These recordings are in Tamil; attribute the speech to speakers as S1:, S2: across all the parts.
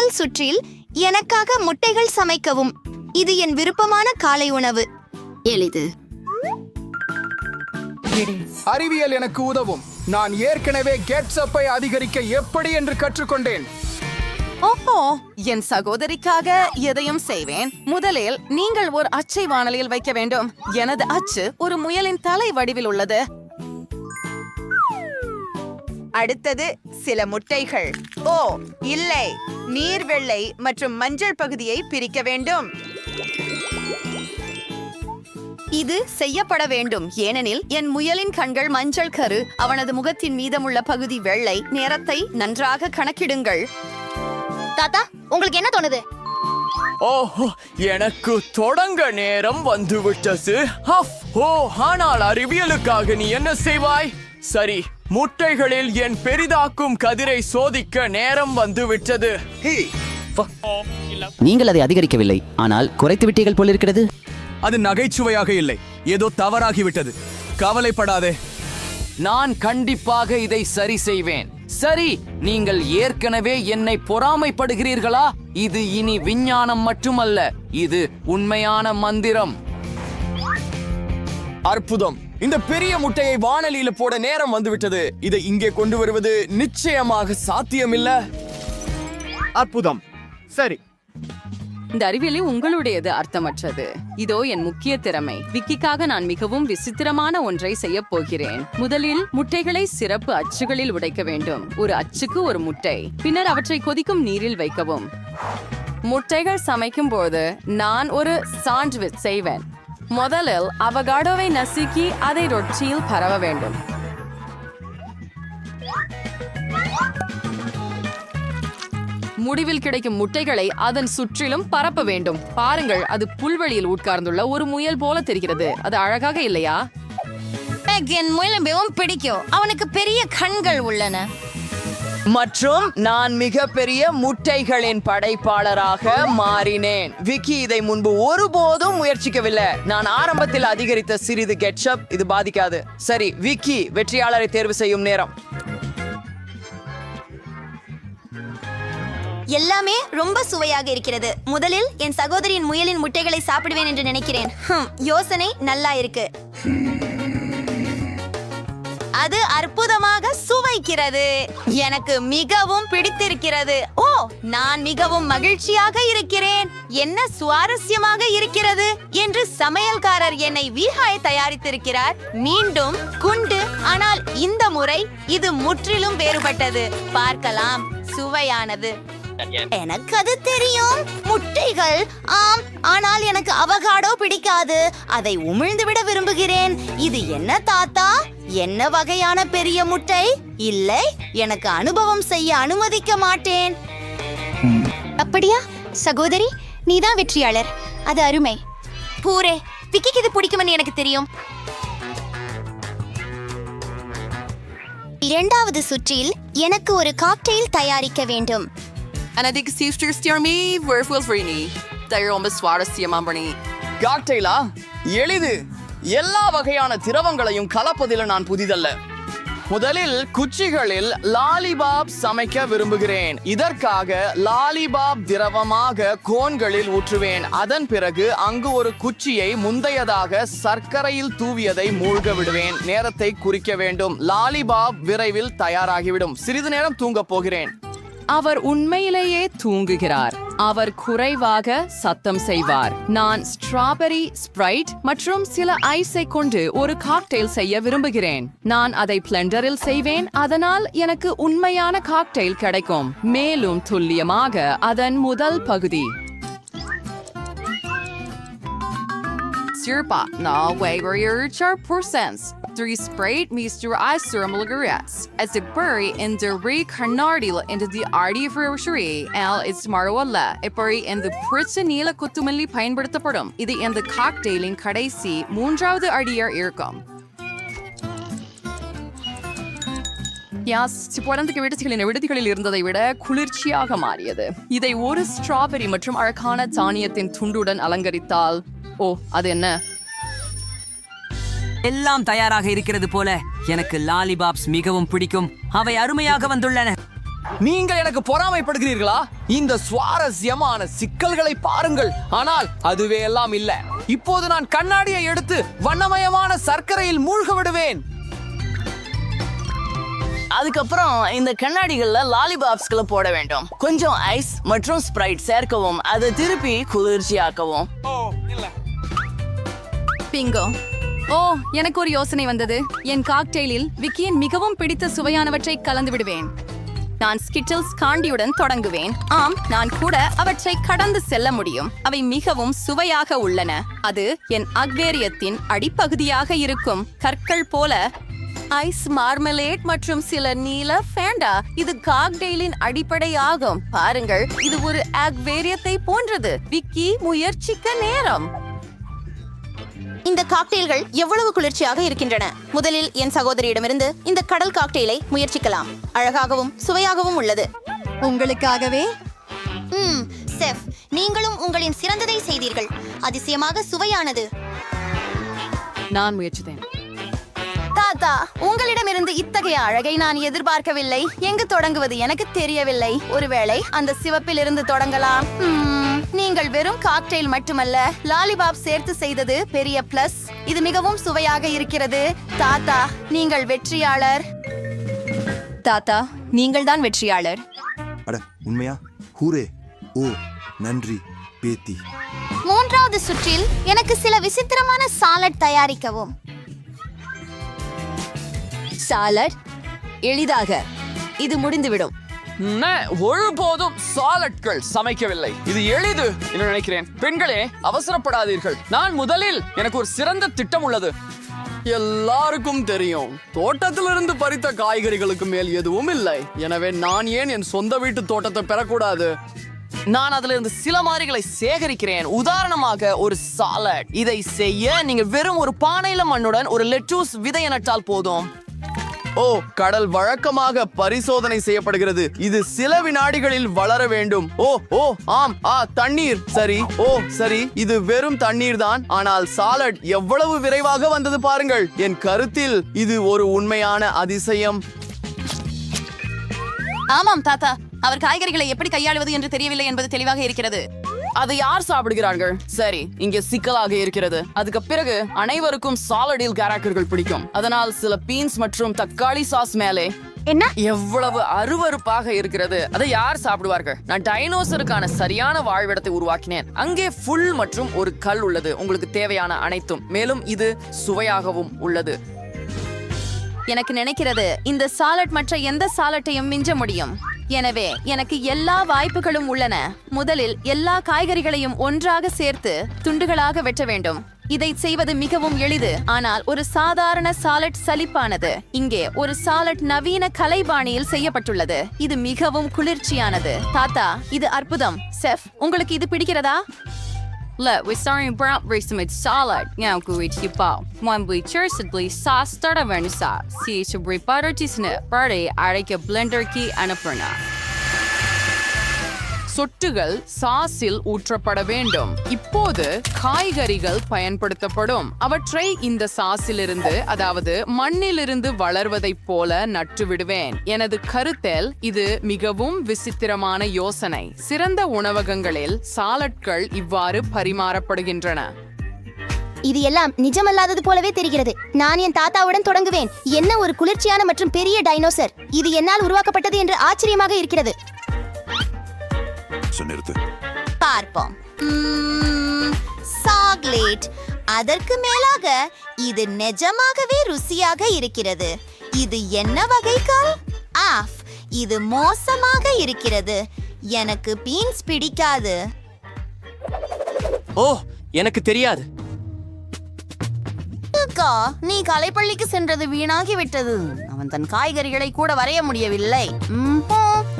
S1: முதல் சுற்றில் எனக்காக முட்டைகள் சமைக்கவும். இது என் விருப்பமான காலை உணவு. எளிது.
S2: அறிவியல் எனக்கு உதவும். நான் ஏற்கனவே கெட்ஸ்அப்பை அதிகரிக்க எப்படி என்று கற்றுக்கொண்டேன்.
S3: ஓஹோ, என் சகோதரிக்காக எதையும் செய்வேன். முதலில் நீங்கள் ஒரு அச்சை வாணலியில் வைக்க வேண்டும். எனது அச்சு ஒரு முயலின் தலை வடிவில் உள்ளது. அடுத்தது சில முட்டைகள். ஓ இல்லை, நீர் வெள்ளை மற்றும் மஞ்சள் பகுதியை பிரிக்க வேண்டும். இது செய்யப்பட வேண்டும், ஏனெனில் என் முயலின் கண்கள் மஞ்சள் கரு, அவனது முகத்தின் மீதமுள்ள பகுதி வெள்ளை. நேரத்தை நன்றாக கணக்கிடுங்கள்.
S1: தாத்தா, உங்களுக்கு என்ன தோணுது?
S4: ஓஹோ, எனக்கு தொடங்க நேரம் வந்துவிட்டது. ஆனால் அறிவியலுக்காக நீ என்ன செய்வாய்? சரி, முட்டைகளில் என் பெரிதாக்கும் கதிரை சோதிக்க நேரம் வந்துவிட்டது.
S5: நீங்கள் அதை அதிகரிக்கவில்லை, ஆனால் குறைத்து விட்டீர்கள் போலிருக்கிறது.
S2: அது நகைச்சுவையாக இல்லை, ஏதோ தவறாகிவிட்டது. கவலைப்படாதே,
S4: நான் கண்டிப்பாக இதை சரி செய்வேன். சரி, நீங்கள் ஏற்கனவே என்னை பொறாமைப்படுகிறீர்களா? இது இனி விஞ்ஞானம் மட்டுமல்ல, இது உண்மையான மந்திரம்.
S2: அற்புதம்! இந்த பெரிய முட்டையை வானலியில போட நேரம் வந்துவிட்டது. இதை இங்கே கொண்டு வருவது நிச்சயமாக சாத்தியமில்ல. அற்புதம். சரி,
S6: இந்த அறிவியலை உங்களுடையது அர்த்தமற்றது. இதோ என் முக்கிய திறமை. விக்கிக்காக நான் மிகவும் விசித்திரமான ஒன்றை செய்ய போகிறேன். முதலில் முட்டைகளை சிறப்பு அச்சுகளில் உடைக்க வேண்டும். ஒரு அச்சுக்கு ஒரு முட்டை. பின்னர் அவற்றை கொதிக்கும் நீரில் வைக்கவும். முட்டைகள் சமைக்கும் போது நான் ஒரு சாண்ட்விச் செய்வேன். முதலில் அவகாடோவை நசுக்கி அதை ரொட்டியில் பரவ வேண்டும். முடிவில் கிடைக்கும் முட்டைகளை அதன் சுற்றிலும் பரப்ப வேண்டும். பாருங்கள், அது புல்வெளியில் உட்கார்ந்துள்ள ஒரு முயல் போல தெரிகிறது. அது அழகாக இல்லையா?
S1: என் முயலை மிகவும் பிடிக்கும். அவனுக்கு பெரிய கண்கள் உள்ளன.
S4: மற்றும் நான் மிகப்பெரிய முட்டைகளின் படைப்பாளராக மாறினேன். விக்கி இதை முன்பு ஒருபோதும் முயற்சிக்கவில்லை. நான் ஆரம்பத்தில் அதிகரித்த சிறிது கெட்சப் இது பாதிக்காது. சரி, விக்கி வெற்றியாளரை தேர்வு செய்யும் நேரம்.
S1: எல்லாமே ரொம்ப சுவையாக இருக்கிறது. முதலில் என் சகோதரியின் முயலின் முட்டைகளை சாப்பிடுவேன் என்று நினைக்கிறேன். யோசனை நல்லா இருக்கு. அது அற்புதமாக சுவைக்கிறது. எனக்கு மிகவும் பிடித்திருக்கிறது. ஓ, நான் மிகவும் மகிழ்ச்சியாக இருக்கிறேன். என்ன சுவாரஸ்யமாக இருக்கிறது என்று சமையல்காரர் என்னை வீகாய் தயாரித்திருக்கிறார். மீண்டும் குண்டு, ஆனால் இந்த முறை இது முற்றிலும் வேறுபட்டது. பார்க்கலாம், சுவையானது. எனக்கு அது தெரியும். முட்டைகள், ஆம், ஆனால் எனக்கு அவகாடோ பிடிக்காது. அதை உமிழ்ந்து விட விரும்புகிறேன். இது என்ன தாத்தா? என்ன வகையான பெரிய முட்டை? இல்லை, எனக்கு அனுபவம் செய்ய அனுமதிக்க மாட்டேன். அப்படியா சகோதரி, நீதான் வெற்றியாளர். அது அருமை. பூரே, விக்கிக்கு இது பிடிக்கும்னு எனக்கு தெரியும். இரண்டாவது சுற்றில் எனக்கு ஒரு காக்டெயில் தயாரிக்க வேண்டும்.
S4: காக்டெயிலா? எளிது. எல்லா வகையான திரவங்களையும் கலப்பதில் நான் புதிதல்ல. முதலில் குச்சிகளில் லாலிபாப் சமைக்க விரும்புகிறேன். இதற்காக லாலிபாப் திரவமாக கோன்களில் ஊற்றுவேன். அதன் பிறகு அங்கு ஒரு குச்சியை முந்தையதாக சர்க்கரையில் தூவியதை மூழ்க விடுவேன். நேரத்தை குறிக்க வேண்டும். லாலிபாப் விரைவில் தயாராகிவிடும். சிறிது நேரம் தூங்கப் போகிறேன்.
S6: அவர் உண்மையிலேயே தூங்குகிறார். அவர் குறைவாக சத்தம் செய்வார். நான் ஸ்ட்ராபெரி ஸ்ப்ரைட் மற்றும் சில ஐஸை கொண்டு ஒரு காக்டெயில் செய்ய விரும்புகிறேன். நான் அதை பிளெண்டரில் செய்வேன். அதனால் எனக்கு உண்மையான காக்டெயில் கிடைக்கும். மேலும் துல்லியமாக அதன் முதல் பகுதி. Sirpa, na wayward %. 3 sprayed Mr. Icer Mulgarias. As the bury in the recarnardil into the artificial L is Marwala, a bury in the Pritsanila Kutumali Pine Bertapodum. Idi in the cocktail in Kadaisi, Moondraw Ardier Irkom. புறந்துக்கு விடுதிகளின் விடுதிகளில் இருந்ததை விட குளிர்ச்சியாக மாறியது. இதை ஒரு ஸ்ட்ராபெரி மற்றும் அழகான தானியத்தின் துண்டுடன் அலங்கரித்தால், ஓ, அது என்ன?
S7: எல்லாம் தயாராக இருக்கிறது போல. எனக்கு லாலிபாப்ஸ் மிகவும் பிடிக்கும். அவை அருமையாக வந்துள்ளன.
S2: நீங்கள் எனக்கு பொறாமைப்படுகிறீர்களா? இந்த சுவாரஸ்யமான சிக்கல்களை பாருங்கள். ஆனால் அதுவே எல்லாம் இல்ல. இப்போது நான் கண்ணாடியை எடுத்து வண்ணமயமான சர்க்கரையில் மூழ்க விடுவேன்.
S4: அதுக்கப்புறம் இந்த கண்ணாடிகள்ல லாலிபாப்ஸ்களை போட வேண்டும். கொஞ்சம் ஐஸ் மற்றும் ஸ்ப்ரைட் சேர்க்கவும், அதை திருப்பி குளிர்ச்சியாக்கவும்.
S6: பிங்கோ. ஓ, எனக்கு ஒரு யோசனை வந்தது. என் காக்டெயிலில் விக்கியின் மிகவும் பிடித்த சுவையானவற்றை கலந்து விடுவேன். நான் ஸ்கிட்டில்ஸ் காண்டியுடன் தொடங்குவேன். ஆம், நான் கூட அவற்றை கடந்து செல்ல முடியும். அவை மிகவும் சுவையாக உள்ளன. அது என் அக்வேரியத்தின் அடிப்பகுதியாக இருக்கும் கற்கள் போல. ஐஸ் மார்மலேட் மற்றும் சில நீல ஃபேண்டா. இது காக்டெயிலின் அடிப்படை ஆகும். பாருங்கள், இது ஒரு அக்வேரியத்தை போன்றது. விக்கி, முயற்சிக்க நேரம்.
S1: இந்த காக்டெயில்கள் எவ்வளவு குளிர்ச்சியாக இருக்கின்றன. முதலில் என் சகோதரியிடமிருந்து இந்த கடல் காக்டெயிலை முயற்சிக்கலாம். அழகாகவும் சுவையாகவும் உள்ளது.
S7: உங்களுக்காகவே செஃப், நீங்களும் உங்களின் சிறந்ததை செய்தீர்கள். அதிசயமாக சுவையானது.
S6: நான் முயற்சித்தேன்.
S1: தாத்தா, உங்களிடமிருந்து இத்தகைய அழகை நான் எதிர்பார்க்கவில்லை. எங்கு தொடங்குவது எனக்கு தெரியவில்லை. ஒருவேளை அந்த சிவப்பில் இருந்து தொடங்கலாம். நீங்கள் வெறும் காக்டெயில் மட்டுமல்ல, லாலிபாப் சேர்த்து செய்தது பெரிய பிளஸ். இது மிகவும் சுவையாக இருக்கிறது. தாத்தா, நீங்கள் வெற்றியாளர்.
S7: தாத்தா, நீங்கள் தான் வெற்றியாளர்.
S8: அட உண்மையா? ஹூரே! ஓ நன்றி பேத்தி.
S7: மூன்றாவது சுற்றில் எனக்கு சில விசித்திரமான சாலட் தயாரிக்கவும். சாலட் எளிதாக இது முடிந்துவிடும்.
S2: ஒருபோதும் சாலட்கள் சமைக்கவில்லை. இது எளிது என்று நினைக்கிறேன். பெண்களே, அவசரப்படாதீர்கள். நான் முதலில் எனக்கு ஒரு சிறந்த திட்டம் உள்ளது.
S4: எல்லாருக்கும் தெரியும், தோட்டத்திலிருந்து பறித்த காய்கறிகளுக்கு மேல் எதுவும் இல்லை. எனவே நான் ஏன் என் சொந்த வீட்டு தோட்டத்தை பெறக்கூடாது? நான் அதுல இருந்து சில மாதிரிகளை சேகரிக்கிறேன். உதாரணமாக ஒரு சாலட். இதை செய்ய நீங்கள் வெறும் ஒரு பானையில மண்ணுடன் ஒரு லெட்டூஸ் விதையை நட்டால் போதும். ஓ, கடல் வழக்கமாக பரிசோதனை செய்யப்படுகிறது. இது சில வினாடிகளில் வளர வேண்டும். ஓ ஆம், தண்ணீர். சரி, சரி, இது வெறும் தண்ணீர் தான். ஆனால் சாலட் எவ்வளவு விரைவாக வந்தது பாருங்கள். என் கருத்தில் இது ஒரு உண்மையான அதிசயம்.
S3: ஆமாம் தாத்தா, அவர் காய்கறிகளை எப்படி கையாளுவது என்று தெரியவில்லை என்பது தெளிவாக இருக்கிறது.
S4: அதை யார் சாப்பிடுகிறார்கள்? சரி, இங்கே சிக்கலாக இருக்கிறது. அதுக்கு பிறகு அனைவருக்கும் சாலடில் கேரக்டர்கள் பிடிக்கும். அதனால் சில பீன்ஸ் மற்றும் தக்காளி சாஸ் மேலே
S7: என்ன
S4: எவ்வளவு அருவருப்பாக இருக்கிறது. அதை யார் சாப்பிடுவார்கள்? நான் டைனோசருக்கான சரியான வாழ்விடத்தை உருவாக்கினேன். அங்கே புல் மற்றும் ஒரு கல் உள்ளது. உங்களுக்கு தேவையான அனைத்தும். மேலும் இது சுவையாகவும் உள்ளது.
S1: எனக்கு நினைக்கிறது இந்த சாலட் மற்ற எந்த சாலட்டையும் மிஞ்ச முடியும். எனவே எனக்கு எல்லா வாய்ப்புகளும் உள்ளன. முதலில் எல்லா காய்கறிகளையும் ஒன்றாக சேர்த்து துண்டுகளாக வெட்ட வேண்டும். இதை செய்வது மிகவும் எளிது. ஆனால் ஒரு சாதாரண சாலட் சலிப்பானது. இங்கே ஒரு சாலட் நவீன கலைபாணியில் செய்யப்பட்டுள்ளது. இது மிகவும் குளிர்ச்சியானது. தாத்தா, இது அற்புதம். செஃப், உங்களுக்கு இது பிடிக்கிறதா?
S6: Look, we're starting brown rice with salad. Now go eat your bowl. One we cheersedly sauce start of any sauce. See to bring butter to snip. Birthday, I like a blender key and a purna.
S9: சொட்டுகள் சாஸில் ஊற்றப்பட வேண்டும். இப்போது காய்கறிகள் பயன்படுத்தப்படும். அவற்றை இந்த சாஸிலிருந்து, அதாவது மண்ணிலிருந்து வளர்வதைப் போல நட்டு விடுவேன். எனது கருத்தில் இது மிகவும் விசித்திரமான யோசனை. சிறந்த உணவகங்களில் சாலட்கள் இவ்வாறு பரிமாறப்படுகின்றன.
S7: இது எல்லாம் நிஜமல்லாதது போலவே தெரிகிறது. நான் என் தாத்தாவுடன் தொடங்குவேன். என்ன ஒரு குளிர்ச்சியான மற்றும் பெரிய டைனோசர். இது என்னால் உருவாக்கப்பட்டது என்று ஆச்சரியமாக இருக்கிறது.
S1: பார்ப்போம். சாக்லேட். அதற்கு மேலாக இது நிஜமாகவே ருசியாக இருக்கிறது. இது என்ன வகைகள்? இது மோசமாக இருக்கிறது. எனக்கு பீன்ஸ் பிடிக்காது.
S4: எனக்கு தெரியாது.
S1: நீ கலைப்பள்ளிக்கு சென்றது வீணாகி விட்டது. அவன் தன் காய்கறிகளை கூட வரைய முடியவில்லை.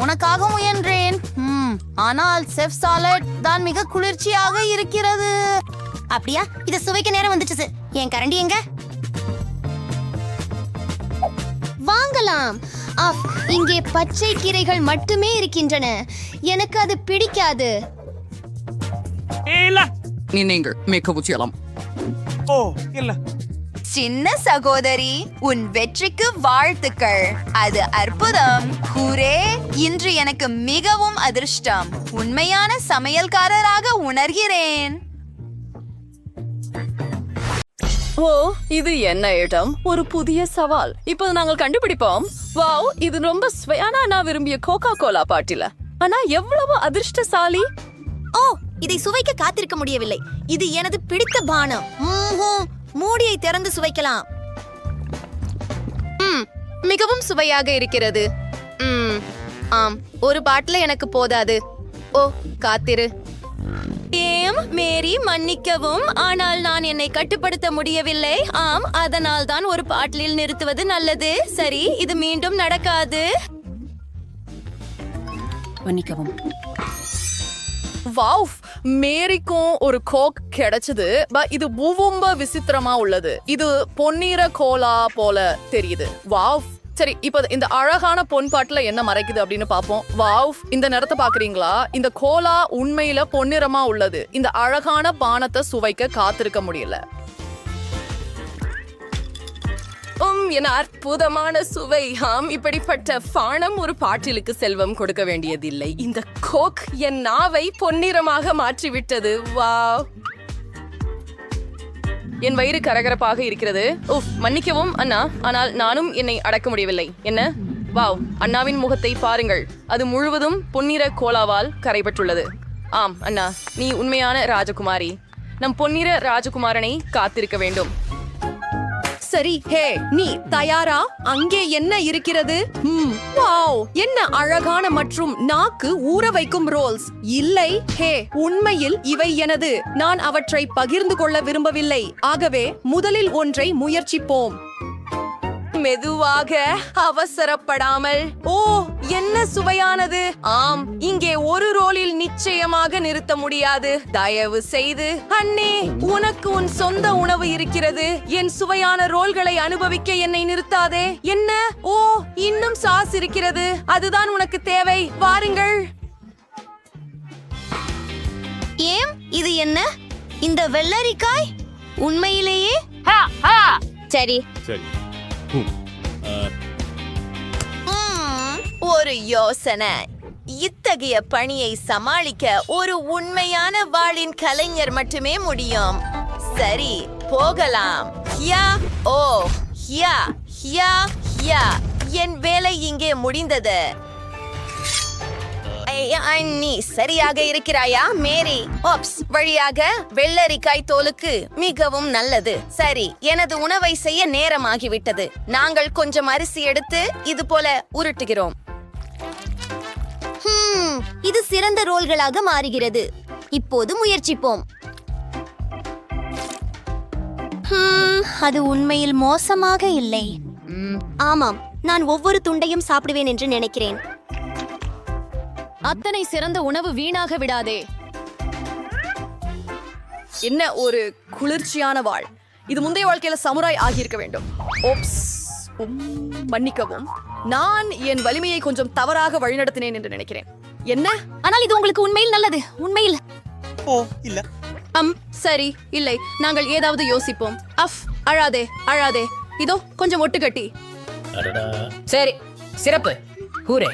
S1: உனக்காக முயன்றேன். ஆனால் செஃப் சாலட் தான் மிக குளிர்ச்சியாக இருக்கிறது.
S7: அப்படியா? இத சுவைக்க நேரம் வந்துச்சு. என் கரண்டி எங்க? வாங்கலாம். இங்கே பச்சை கீரைகள் மட்டுமே இருக்கின்றன. எனக்கு அது பிடிக்காது.
S9: நீங்கள் மிகவும்
S1: சின்ன சகோதரி, உன் வெற்றிக்கு வாழ்த்துக்கள். அது அற்புதம். ஹூரே! இன்று எனக்கு மிகவும் அதிர்ஷ்டம். உண்மையான சமையல்காரராக உணர்கிறேன்.
S6: ஓ, இது என்ன இடம்? ஒரு புதிய சவால். இப்போது நாங்கள் கண்டுபிடிப்போம். வாவ், இது ரொம்ப சுவையான நான் விரும்பிய கோகா கோலா பாட்டில. ஆனா எவ்வளவு அதிர்ஷ்டசாலி.
S7: ஓ, இதை சுவைக்க காத்திருக்க முடியவில்லை. இது எனது பிடித்த பானம். மூடியை திறந்து சுவைக்கலாம். மிகவும் சுவையாக இருக்கிறது. ஆம், ஒரு பாட்டில் எனக்கு போதாது. ஓ, காத்திரு. மேரி, மன்னிக்கவும், ஆனால் நான் என்னை கட்டுப்படுத்த முடியவில்லை. ஆம், அதனால் தான் ஒரு பாட்டிலில் நிறுத்துவது நல்லது. சரி, இது மீண்டும் நடக்காது.
S3: மன்னிக்கவும்.
S6: வாவ், மேரிக்கும் ஒரு கோக் கிடைச்சது. இது ரொம்ப விசித்திரமா உள்ளது. இது பொன்னிற கோலா போல தெரியுது. வாவ். சரி, இப்போ இந்த அழகான பொன் பாட்டுல என்ன மறைக்குது அப்படின்னு பாப்போம். வாவ், இந்த நிறத்தை பாக்குறீங்களா? இந்த கோலா உண்மையில பொன்னிறமா உள்ளது. இந்த அழகான பானத்தை சுவைக்க காத்திருக்க முடியல. என அற்புதமான சுவை. இப்படிப்பட்ட பானம் ஒரு பாட்டிலுக்கு செல்வம் கொடுக்க வேண்டியதில்லை. இந்த கோக் என் நாவை பொன்னிறமாக மாற்றிவிட்டது. வாவ், என் வயிறு கரகரப்பாக இருக்கிறது. மன்னிக்கவும் அண்ணா, ஆனால் நானும் என்னை அடக்க முடியவில்லை. என்ன? வாவ், அண்ணாவின் முகத்தை பாருங்கள். அது முழுவதும் பொன்னிற கோலாவால் கரைபட்டுள்ளது. ஆம் அண்ணா, நீ உண்மையான ராஜகுமாரி. நம் பொன்னிற ராஜகுமாரனை காத்திருக்க வேண்டும். சரி, ஹே, நீ தயாரா? அங்கே என்ன இருக்கிறது? வாவ், என்ன அழகான மற்றும் நாக்கு ஊற வைக்கும் ரோல்ஸ். இல்லை, ஹே, உண்மையில் இவை எனது. நான் அவற்றை பகிர்ந்து கொள்ள விரும்பவில்லை. ஆகவே முதலில் ஒன்றை முயற்சிப்போம். மெதுவாக, அவசரப்படாமல். ஓ, என்ன சுவையானது. ஆம், இங்கே ஒரு ரோலில் நிச்சயமாக நிறுத்த முடியாது. தயவு செய்து அண்ணே, உனக்கு உன் சொந்த உணவு இருக்கிறது. என் சுவையான ரோல்களை அனுபவிக்க என்னை நிறுத்தாதே. என்ன? ஓ, இன்னும் சாஸ் இருக்கிறது. அதுதான் உனக்கு தேவை. வாருங்கள்.
S7: ஏம், இது என்ன? இந்த வெள்ளரிக்காய் உண்மையிலேயே சரி.
S1: ஒரு யோசனை. இத்தகைய பணியை சமாளிக்க ஒரு உண்மையான வாளின் கலைஞர் மட்டுமே முடியும். சரி, போகலாம். ஹியா, ஓ, ஹியா, ஹியா, ஹியா. என் வேலை இங்கே முடிந்தது. நீ சரியாக இருக்கிறாயா மேரி? ஓப்ஸ், வழியாக வெள்ளரிக்காய் தோலுக்கு மிகவும் நல்லது. சரி, எனது உணவை செய்ய நேரமாகிவிட்டது. நாங்கள் கொஞ்சம் அரிசி எடுத்து இது போல உருட்டுகிறோம்.
S7: இது சிறந்த ரோல்களாக மாறுகிறது. இப்போது முயற்சிப்போம். அது உண்மையில் மோசமாக இல்லை. ஆமாம், நான் ஒவ்வொரு துண்டையும் சாப்பிடுவேன் என்று நினைக்கிறேன்.
S6: அத்தனை சிறந்த உணவு வீணாக விடாதே. என்ன ஒரு குளிர்ச்சியான வாழ். இது முந்தைய வாழ்க்கையில சமுராய் ஆகியிருக்க வேண்டும். ஓப்ஸ், மன்னிக்கவும். நான் என் வலிமையை கொஞ்சம் தவறாக வழிநடத்தினேன் என்று நினைக்கிறேன். என்ன?
S7: ஆனால் இது உங்களுக்கு உண்மையில் நல்லது. உண்மையில்.
S8: ஓ, இல்ல.
S6: சரி, இல்லை, நாங்கள் ஏதாவது யோசிப்போம். அழாதே, அழாதே. இதோ கொஞ்சம் ஒட்டுக்கட்டி.
S10: சரி, சிறப்பு. ஹூரே.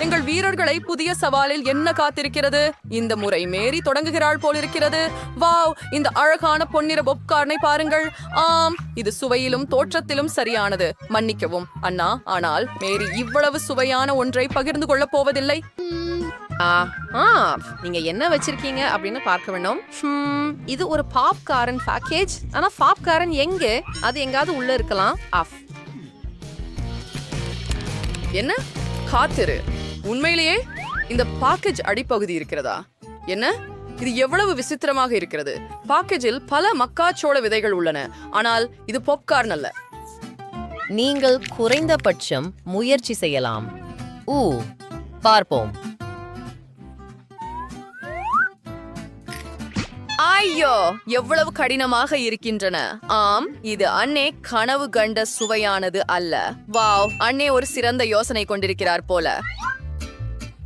S6: எங்கள் வீரர்களை புதிய சவாலில் என்ன காத்திருக்கிறது? இந்த முறை மேரி தொடங்குகிறாள் போலிருக்கிறது. வாவ், இந்த அழகான பொன்னிற பாப்கார்னை பாருங்கள். ஆம், இது சுவையிலும் தோற்றத்திலும் சரியானது. மன்னிக்கவும் அண்ணா, ஆனால் மேரி இவ்வளவு சுவையான ஒன்றை பகிர்ந்து கொள்ள போவதில்லை. நீங்க என்ன வச்சிருக்கீங்க அப்படின்னு பார்க்க வேண்டும். இது ஒரு பாப்கார்ன் பேக்கேஜ். ஆனா பாப்கார்ன் எங்க? அது எங்காவது உள்ள இருக்கலாம். என்ன? காத்திரு. உண்மையிலேயே இந்த பாக்கேஜ் அடிப்பகுதி இருக்கிறதா? என்ன? இது எவ்வளவு விசித்திரமாக இருக்கிறது. பாக்கேஜில் பல மக்காச்சோள விதைகள் உள்ளன. ஆனால் இது பாப்கார்ன் அல்ல.
S10: நீங்கள் குறைந்தபட்சம் முயற்சி செய்யலாம். பார்ப்போம்.
S6: ஐயோ, எவ்வளவு கடினமாக இருக்கின்றன. ஆம், இது அண்ணே கனவு கண்ட சுவையானது அல்ல. வாவ், அண்ணே ஒரு சிறந்த யோசனை கொண்டிருக்கிறார் போல.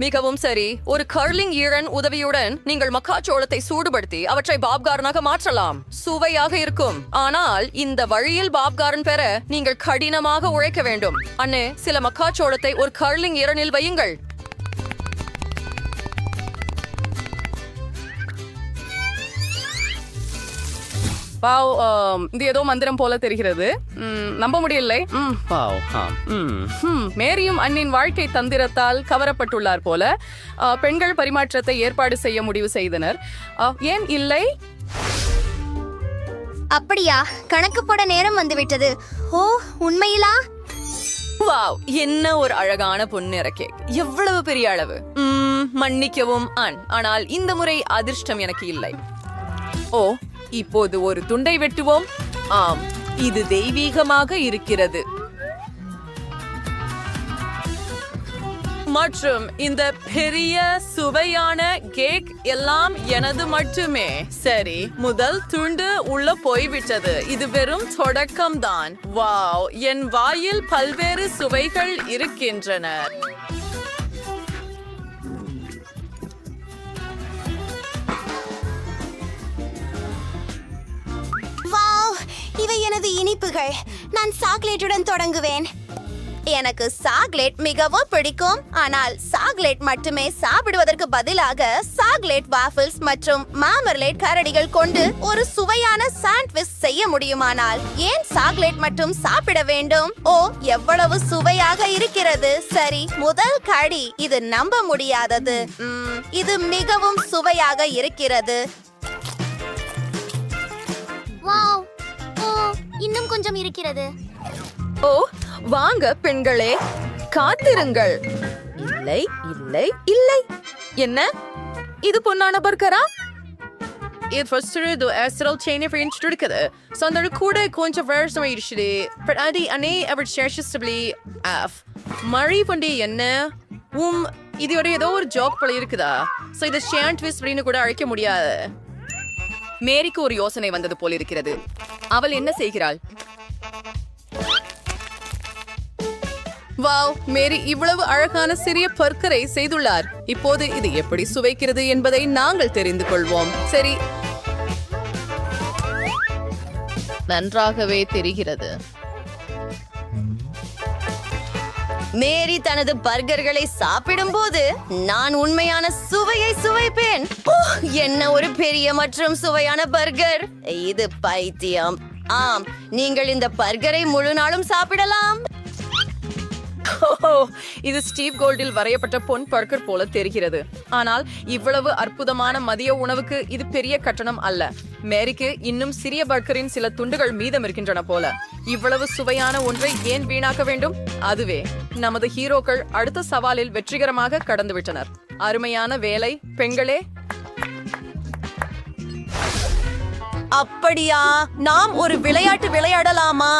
S7: மிகவும் சரி. ஒரு கர்லிங் ஈரன் உதவியுடன் நீங்கள் மக்காச்சோளத்தை சூடுபடுத்தி அவற்றை பாப்கார்னாக மாற்றலாம். சுவையாக இருக்கும். ஆனால் இந்த வழியில் பாப்கார்ன் பெற நீங்கள் கடினமாக உழைக்க வேண்டும். அண்ணே, சில மக்காச்சோளத்தை ஒரு கர்லிங் ஈரனில் வையுங்கள்.
S9: வாவ், இது ஏதோ மந்திரம் போல தெரிகிறது. நம்ப முடியலை. மேரியும் அண்ணின் வாழ்க்கை தந்திரத்தால் கவரப்பட்டுள்ளார் போல. பெண்கள் பரிமாற்றத்தை ஏற்பாடு செய்ய முடிவு செய்தனர். ஏன் இல்லை?
S1: அப்படியா? கணக்கு போட நேரம் வந்துவிட்டது. ஓ, உண்மையிலா?
S7: வாவ், என்ன ஒரு அழகான பொன்னிற கேக். எவ்வளவு பெரிய அளவு. மன்னிக்கவும் ஆனால் இந்த முறை அதிர்ஷ்டம் எனக்கு இல்லை.
S6: ஓ, இப்போது ஒரு துண்டை வெட்டுவோம். ஆம், இது தெய்வீகமாக இருக்கிறது. மற்றும் இந்த பெரிய சுவையான கேக் எல்லாம் எனது மட்டுமே. சரி, முதல் துண்டு உள்ள போய்விட்டது. இது வெறும் தொடக்கம்தான். வாவ், என் வாயில் பல்வேறு சுவைகள் இருக்கின்றன.
S1: வாவ், இவை எனது இனிப்புகள். நான் சாக்லேட்டுடன் தொடங்குவேன். எனக்கு சாக்லேட் மிகவும் பிடிக்கும். ஆனால் சாக்லேட் மட்டுமே சாப்பிடுவதற்கு பதிலாக சாக்லேட் வாஃபிள்ஸ் மற்றும் மாமர்லேட் கரடிகள் கொண்டு ஒரு சுவையான சாண்ட்விச் செய்ய முடியுமானால் ஏன் சாக்லேட் மட்டும் சாப்பிட வேண்டும்? ஓ, எவ்வளவு சுவையாக இருக்கிறது. சரி, முதல் கடி. இது நம்ப முடியாதது. இது மிகவும் சுவையாக இருக்கிறது.
S11: வாவ், ஓ, இன்னும் கொஞ்சம் இருக்கிறது.
S7: ஓ, வாங்க பெண்களே, காத்திருங்கள். இல்லை இல்லை இல்லை. என்ன இது? பொன்னான பர்கரா?
S6: இது ஃபர்ஸ்ட் இது எஸ்ரல் செயினை ஃப்ரெண்ட் இருக்குது. ஸோ அந்த கூட கொஞ்சம் வருஷம் ஆயிடுச்சு. பட் அது அனே அவர் சேஷஸ்டபிளி ஆஃப் மழை பண்டி என்ன இதோட ஏதோ ஒரு ஜோக் போல இருக்குதா? ஸோ இதை சாண்ட்விச் அப்படின்னு கூட அழைக்க முடியாது.
S7: மேரிக்கு ஒரு யோசனை வந்தது போல் இருக்கிறது. அவள் என்ன செய்கிறாள்?
S6: வாவ், மேரி இவ்வளவு அழகான சிறிய பர்கரை செய்துள்ளார். இப்போது இது எப்படி சுவைக்கிறது என்பதை நாங்கள் தெரிந்து கொள்வோம். சரி, நன்றாகவே தெரிகிறது.
S1: மேரி தனது பர்கர்களை சாப்பிடும் போது நான் உண்மையான சுவையை சுவைப்பேன். ஓ, என்ன ஒரு பெரிய மற்றும் சுவையான பர்கர். இது பைத்தியம். ஆம், நீங்கள் இந்த பர்கரை முழு நாளும் சாப்பிடலாம்.
S6: இது ஸ்டீவ் கோல்டில் வரையப்பட்ட பொன் பர்கர் போல தெரிகிறது. ஆனால் இவ்வளவு அற்புதமான மதிய உணவுக்கு இது பெரிய கட்டணம் அல்ல. மேரிக்கு இன்னும் சிறிய பர்கரின் சில துண்டுகள் மீதம் இருக்கின்றன போல. இவ்வளவு சுவையான ஒன்றை ஏன் வீணாக்க வேண்டும்? அதுவே நமது ஹீரோக்கள் அடுத்த சவாலில் வெற்றிகரமாக கடந்து விட்டனர். அருமையான வேலை பெண்களே.
S1: அப்படியா? நாம் ஒரு விளையாட்டு விளையாடலாமா?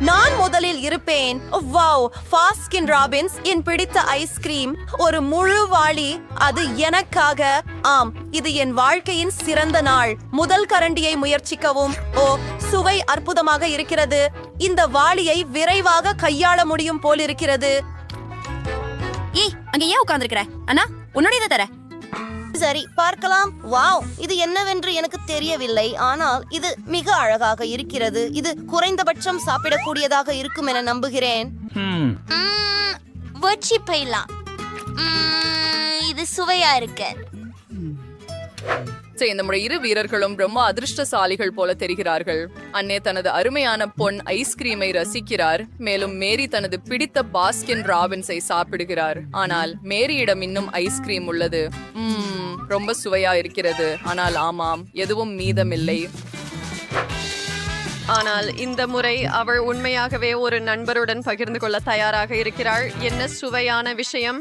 S1: நான் முதலில் இருப்பேன். வாவ், பாஸ்கின் ராபின்ஸ் என் பிடித்த ஐஸ்கிரீம். ஒரு முழு வாளி. அது எனக்காக. ஆம், இது என் வாழ்க்கையின் சிறந்த நாள். முதல் கரண்டியை முயற்சிக்கவும். ஓ, சுவை அற்புதமாக இருக்கிறது. இந்த வாளியை விரைவாக கையாள முடியும் போல் இருக்கிறது.
S11: ஏய், அங்க ஏன் உட்கார்ந்திருக்கிற? அண்ணா, உன்னுடையதை தர.
S1: சரி, பார்க்கலாம். வாவ், இது என்னவென்று எனக்கு தெரியவில்லை. ஆனால் இது மிக அழகாக இருக்கிறது. இது குறைந்தபட்சம் சாப்பிடக்கூடியதாக இருக்கும் என நம்புகிறேன்.
S11: வச்சி பைலாம். இது சுவையா இருக்கு.
S6: இந்த முறை இரு வீரர்களும் ரொம்ப அதிர்ஷ்டசாலிகள் போல தெரிகிறார்கள். அன்னே தனது அருமையான பொன் ஐஸ்கிரீமை ரசிக்கிறார். மேலும் மேரி தனது பிடித்த பாஸ்கின் ராபின்ஸை சாப்பிடுகிறார். ஆனால் மேரியிடம் இன்னும் ஐஸ்கிரீம் உள்ளது. ரொம்ப சுவையா இருக்கிறது. ஆனால் ஆமாம், எதுவும் மீதமில்லை.
S7: ஆனால் இந்த முறை அவள் உண்மையாகவே ஒரு நண்பருடன் பகிர்ந்து கொள்ள தயாராக இருக்கிறாள். என்ன சுவையான விஷயம்!